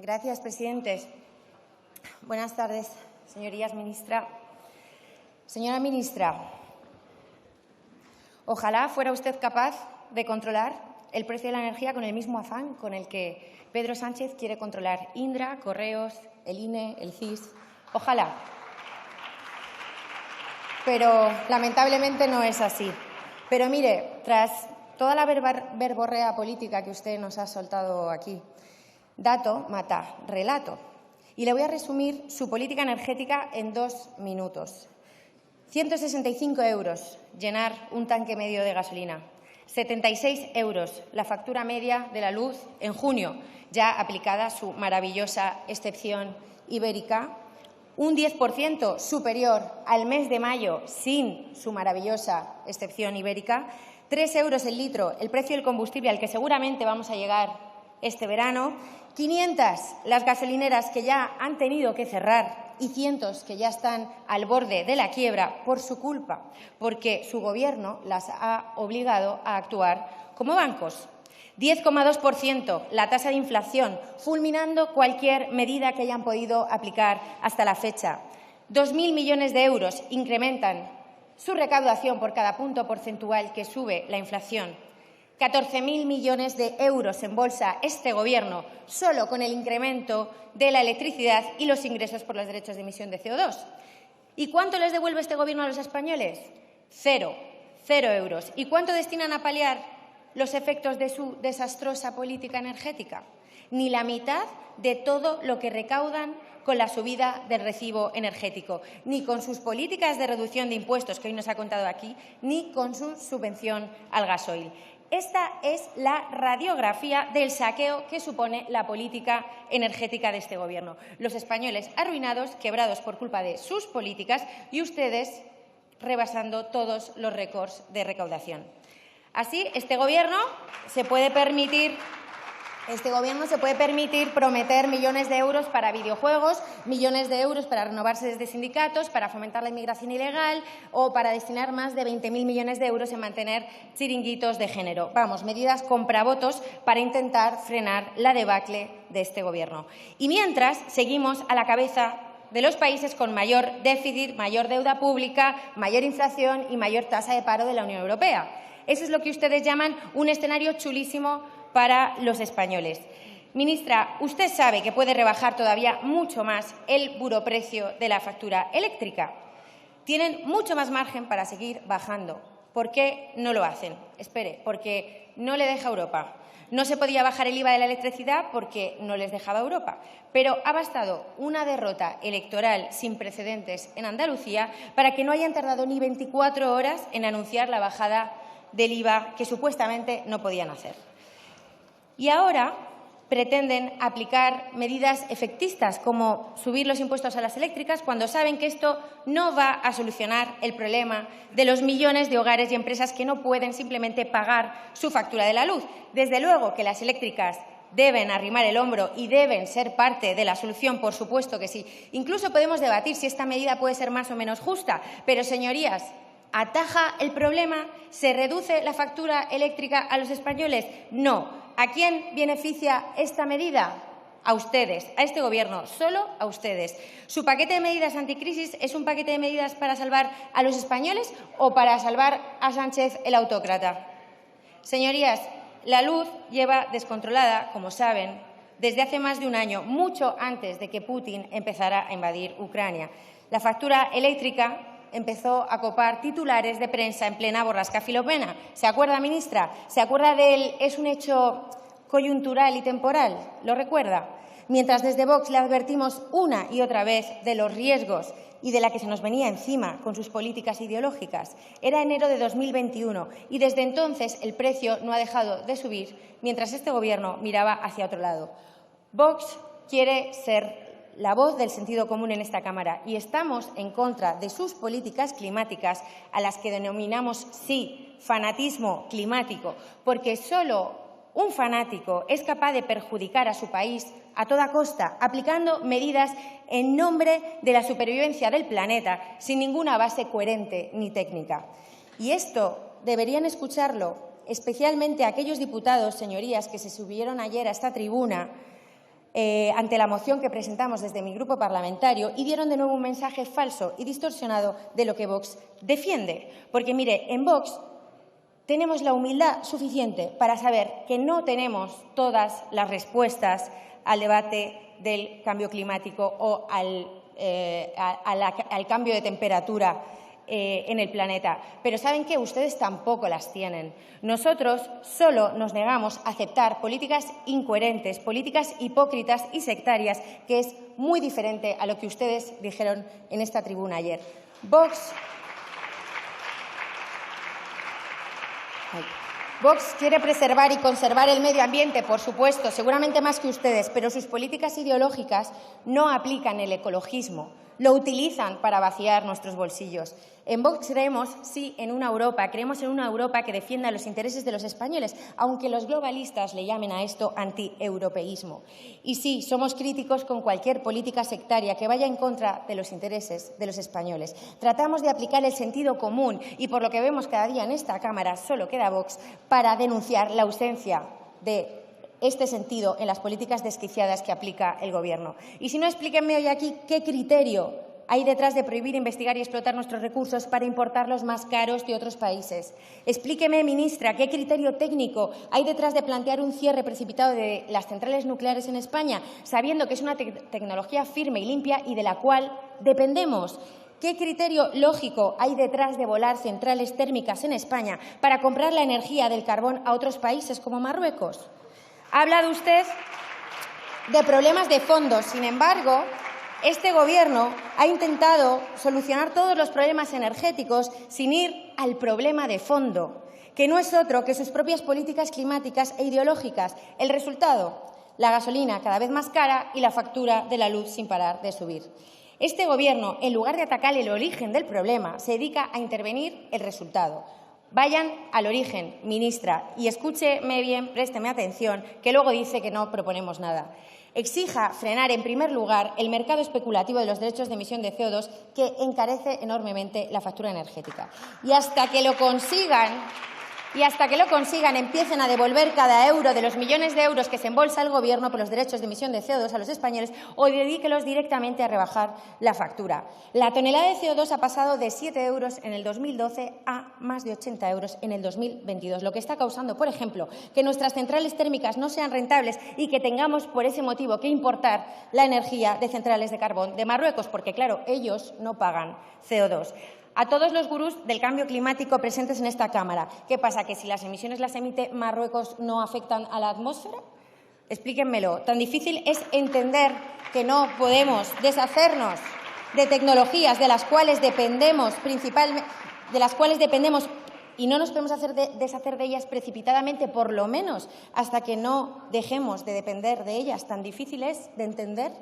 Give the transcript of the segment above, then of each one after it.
Gracias, presidente. Buenas tardes, señorías, ministra. Señora ministra, ojalá fuera usted capaz de controlar el precio de la energía con el mismo afán con el que Pedro Sánchez quiere controlar Indra, Correos, el INE, el CIS. Ojalá. Pero lamentablemente no es así. Pero mire, tras toda la verborrea política que usted nos ha soltado aquí, dato mata relato. Y le voy a resumir su política energética en 2 minutos. 165 euros llenar un tanque medio de gasolina. 76 euros la factura media de la luz en junio, ya aplicada su maravillosa excepción ibérica. Un 10% superior al mes de mayo sin su maravillosa excepción ibérica. 3 euros el litro, el precio del combustible al que seguramente vamos a llegar este verano. 500 las gasolineras que ya han tenido que cerrar y cientos que ya están al borde de la quiebra por su culpa, porque su Gobierno las ha obligado a actuar como bancos. 10,2% la tasa de inflación, fulminando cualquier medida que hayan podido aplicar hasta la fecha. 2.000 millones de euros incrementan su recaudación por cada punto porcentual que sube la inflación. 14.000 millones de euros embolsa este Gobierno solo con el incremento de la electricidad y los ingresos por los derechos de emisión de CO2. ¿Y cuánto les devuelve este Gobierno a los españoles? Cero euros. ¿Y cuánto destinan a paliar los efectos de su desastrosa política energética? Ni la mitad de todo lo que recaudan con la subida del recibo energético, ni con sus políticas de reducción de impuestos, que hoy nos ha contado aquí, ni con su subvención al gasoil. Esta es la radiografía del saqueo que supone la política energética de este Gobierno. Los españoles arruinados, quebrados por culpa de sus políticas y ustedes rebasando todos los récords de recaudación. Así, este Gobierno se puede permitir prometer millones de euros para videojuegos, millones de euros para renovarse desde sindicatos, para fomentar la inmigración ilegal o para destinar más de 20.000 millones de euros en mantener chiringuitos de género. Vamos, medidas compravotos para intentar frenar la debacle de este Gobierno. Y mientras, seguimos a la cabeza de los países con mayor déficit, mayor deuda pública, mayor inflación y mayor tasa de paro de la Unión Europea. Eso es lo que ustedes llaman un escenario chulísimo para los españoles. Ministra, usted sabe que puede rebajar todavía mucho más el buroprecio de la factura eléctrica. Tienen mucho más margen para seguir bajando. ¿Por qué no lo hacen? Espere, porque no le deja Europa. No se podía bajar el IVA de la electricidad porque no les dejaba Europa. Pero ha bastado una derrota electoral sin precedentes en Andalucía para que no hayan tardado ni 24 horas en anunciar la bajada del IVA que supuestamente no podían hacer. Y ahora pretenden aplicar medidas efectistas como subir los impuestos a las eléctricas cuando saben que esto no va a solucionar el problema de los millones de hogares y empresas que no pueden simplemente pagar su factura de la luz. Desde luego que las eléctricas deben arrimar el hombro y deben ser parte de la solución, por supuesto que sí. Incluso podemos debatir si esta medida puede ser más o menos justa, pero, señorías, ¿ataja el problema? ¿Se reduce la factura eléctrica a los españoles? No. ¿A quién beneficia esta medida? A ustedes, a este Gobierno, solo a ustedes. ¿Su paquete de medidas anticrisis es un paquete de medidas para salvar a los españoles o para salvar a Sánchez el autócrata? Señorías, la luz lleva descontrolada, como saben, desde hace más de un año, mucho antes de que Putin empezara a invadir Ucrania. La factura eléctrica empezó a copar titulares de prensa en plena borrasca Filomena. ¿Se acuerda, ministra? ¿Se acuerda del es un hecho coyuntural y temporal? ¿Lo recuerda? Mientras desde Vox le advertimos una y otra vez de los riesgos y de la que se nos venía encima con sus políticas ideológicas. Era enero de 2021 y desde entonces el precio no ha dejado de subir mientras este Gobierno miraba hacia otro lado. Vox quiere ser la voz del sentido común en esta Cámara y estamos en contra de sus políticas climáticas a las que denominamos, sí, fanatismo climático, porque solo un fanático es capaz de perjudicar a su país a toda costa, aplicando medidas en nombre de la supervivencia del planeta sin ninguna base coherente ni técnica. Y esto deberían escucharlo especialmente aquellos diputados, señorías, que se subieron ayer a esta tribuna ante la moción que presentamos desde mi grupo parlamentario y dieron de nuevo un mensaje falso y distorsionado de lo que Vox defiende. Porque, mire, en Vox tenemos la humildad suficiente para saber que no tenemos todas las respuestas al debate del cambio climático o al cambio de temperatura en el planeta. Pero ¿saben qué? Ustedes tampoco las tienen. Nosotros solo nos negamos a aceptar políticas incoherentes, políticas hipócritas y sectarias, que es muy diferente a lo que ustedes dijeron en esta tribuna ayer. Vox quiere preservar y conservar el medio ambiente, por supuesto, seguramente más que ustedes, pero sus políticas ideológicas no aplican el ecologismo, lo utilizan para vaciar nuestros bolsillos. En Vox creemos, sí, en una Europa, creemos en una Europa que defienda los intereses de los españoles, aunque los globalistas le llamen a esto antieuropeísmo. Y sí, somos críticos con cualquier política sectaria que vaya en contra de los intereses de los españoles. Tratamos de aplicar el sentido común y, por lo que vemos cada día en esta Cámara, solo queda Vox para denunciar la ausencia de este sentido en las políticas desquiciadas que aplica el Gobierno. Y si no, explíquenme hoy aquí qué criterio hay detrás de prohibir, investigar y explotar nuestros recursos para importarlos más caros de otros países. Explíqueme, ministra, qué criterio técnico hay detrás de plantear un cierre precipitado de las centrales nucleares en España, sabiendo que es una tecnología firme y limpia y de la cual dependemos. ¿Qué criterio lógico hay detrás de volar centrales térmicas en España para comprar la energía del carbón a otros países como Marruecos? Ha hablado usted de problemas de fondo. Sin embargo, este Gobierno ha intentado solucionar todos los problemas energéticos sin ir al problema de fondo, que no es otro que sus propias políticas climáticas e ideológicas. El resultado, la gasolina cada vez más cara y la factura de la luz sin parar de subir. Este Gobierno, en lugar de atacar el origen del problema, se dedica a intervenir el resultado. Vayan al origen, ministra, y escúcheme bien, présteme atención, que luego dice que no proponemos nada. Exija frenar, en primer lugar, el mercado especulativo de los derechos de emisión de CO2, que encarece enormemente la factura energética. Y hasta que lo consigan, empiecen a devolver cada euro de los millones de euros que se embolsa el Gobierno por los derechos de emisión de CO2 a los españoles, o dedíquelos directamente a rebajar la factura. La tonelada de CO2 ha pasado de 7 euros en el 2012 a más de 80 euros en el 2022, lo que está causando, por ejemplo, que nuestras centrales térmicas no sean rentables y que tengamos, por ese motivo, que importar la energía de centrales de carbón de Marruecos, porque, claro, ellos no pagan CO2. A todos los gurús del cambio climático presentes en esta Cámara, ¿qué pasa? ¿Que si las emisiones las emite Marruecos no afectan a la atmósfera? Explíquenmelo. Tan difícil es entender que no podemos deshacernos de tecnologías de las cuales dependemos y no nos podemos deshacer de ellas precipitadamente, por lo menos hasta que no dejemos de depender de ellas. Tan difícil es de entender.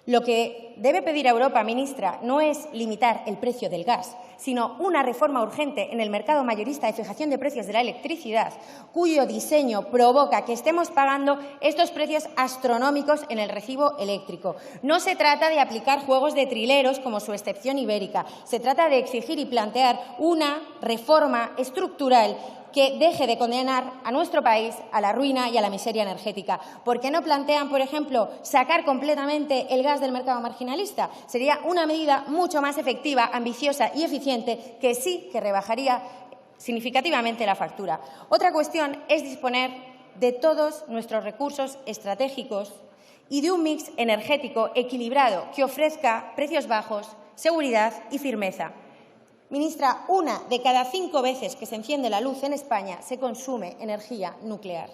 Lo que debe pedir a Europa, ministra, no es limitar el precio del gas, sino una reforma urgente en el mercado mayorista de fijación de precios de la electricidad, cuyo diseño provoca que estemos pagando estos precios astronómicos en el recibo eléctrico. No se trata de aplicar juegos de trileros como su excepción ibérica. Se trata de exigir y plantear una reforma estructural que deje de condenar a nuestro país a la ruina y a la miseria energética. ¿Por qué no plantean, por ejemplo, sacar completamente el gas del mercado marginalista? Sería una medida mucho más efectiva, ambiciosa y eficiente, que sí que rebajaría significativamente la factura. Otra cuestión es disponer de todos nuestros recursos estratégicos y de un mix energético equilibrado que ofrezca precios bajos, seguridad y firmeza. Ministra, 1 de cada 5 veces que se enciende la luz en España se consume energía nuclear.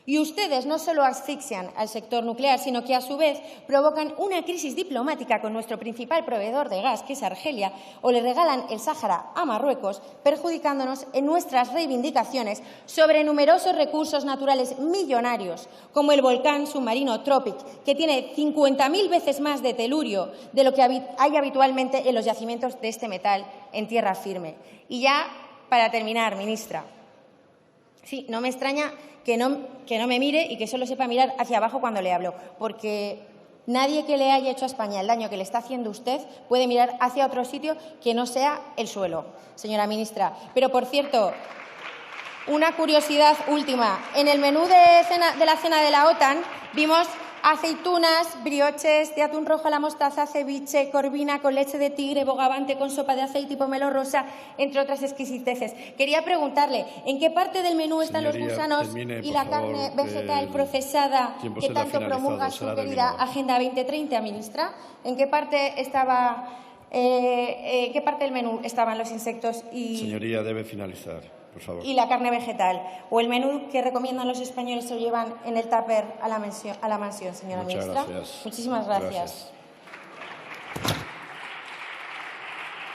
Y ustedes no solo asfixian al sector nuclear, sino que a su vez provocan una crisis diplomática con nuestro principal proveedor de gas, que es Argelia, o le regalan el Sáhara a Marruecos, perjudicándonos en nuestras reivindicaciones sobre numerosos recursos naturales millonarios, como el volcán submarino Tropic, que tiene 50.000 veces más de telurio de lo que hay habitualmente en los yacimientos de este metal en tierra firme. Y ya, para terminar, ministra, sí, no me extraña que no me mire y que solo sepa mirar hacia abajo cuando le hablo, porque nadie que le haya hecho a España el daño que le está haciendo usted puede mirar hacia otro sitio que no sea el suelo, señora ministra. Pero, por cierto, una curiosidad última. En el menú de la cena de la OTAN vimos aceitunas, brioches de atún rojo a la mostaza, ceviche, corvina con leche de tigre, bogavante con sopa de aceite y pomelo rosa, entre otras exquisiteces. Quería preguntarle, ¿en qué parte del menú están los gusanos y la carne vegetal procesada que tanto promulga su querida Agenda 2030, ministra? ¿En qué parte del menú estaban los insectos y… Señoría, debe finalizar, por favor. Y la carne vegetal? ¿O el menú que recomiendan los españoles se lo llevan en el tupper a la mansión, señora ministra? Muchas gracias. Muchísimas gracias. Gracias.